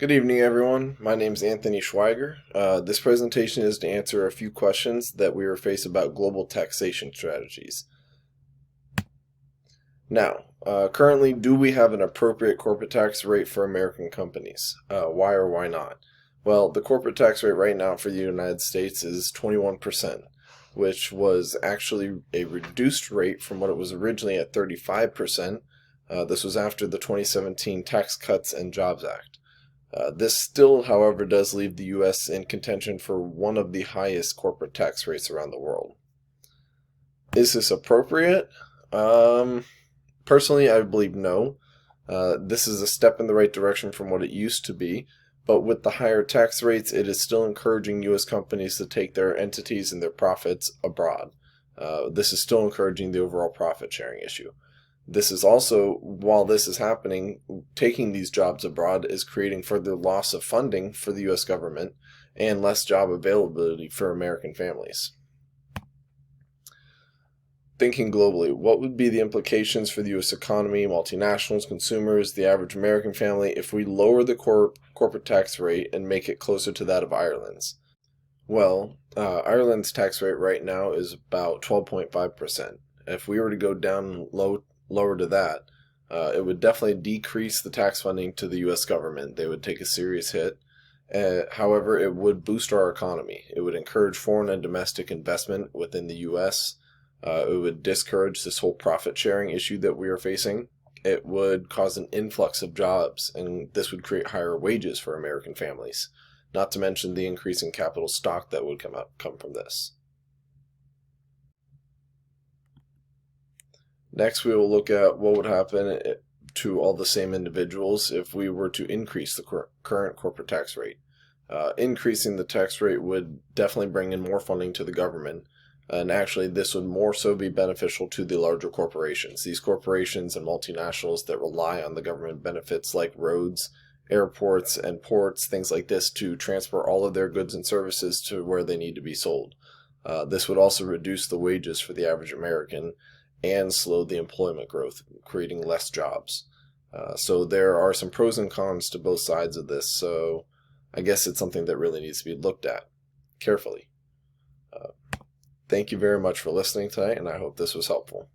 Good evening, everyone. My name is Anthony Schweiger. This presentation is to answer a few questions that we were faced about global taxation strategies. Now, currently, do we have an appropriate corporate tax rate for American companies? Why or why not? Well, the corporate tax rate right now for the United States is 21%, which was actually a reduced rate from what it was originally at 35%. This was after the 2017 Tax Cuts and Jobs Act. This still, however, does leave the U.S. in contention for one of the highest corporate tax rates around the world. Is this appropriate? Personally, I believe no. This is a step in the right direction from what it used to be, but with the higher tax rates, it is still encouraging U.S. companies to take their entities and their profits abroad. This is still encouraging the overall profit sharing issue. This is also, while this is happening, taking these jobs abroad is creating further loss of funding for the U.S. government and less job availability for American families. Thinking globally, what would be the implications for the U.S. economy, multinationals, consumers, the average American family if we lower the corporate tax rate and make it closer to that of Ireland's? Well, Ireland's tax rate right now is about 12.5%. If we were to go down lower to that, it would definitely decrease the tax funding to the U.S. government. They would take a serious hit. However, it would boost our economy. It would encourage foreign and domestic investment within the U.S. It would discourage this whole profit sharing issue that we are facing. It would cause an influx of jobs, and this would create higher wages for American families, not to mention the increase in capital stock that would come from this. Next, we will look at what would happen to all the same individuals if we were to increase the current corporate tax rate. Increasing the tax rate would definitely bring in more funding to the government, and actually this would more so be beneficial to the larger corporations. These corporations and multinationals that rely on the government benefits like roads, airports, and ports, things like this, to transport all of their goods and services to where they need to be sold. This would also reduce the wages for the average American and slow the employment growth, creating less jobs. So there are some pros and cons to both sides of this, so I guess it's something that really needs to be looked at carefully. Thank you very much for listening tonight, and I hope this was helpful.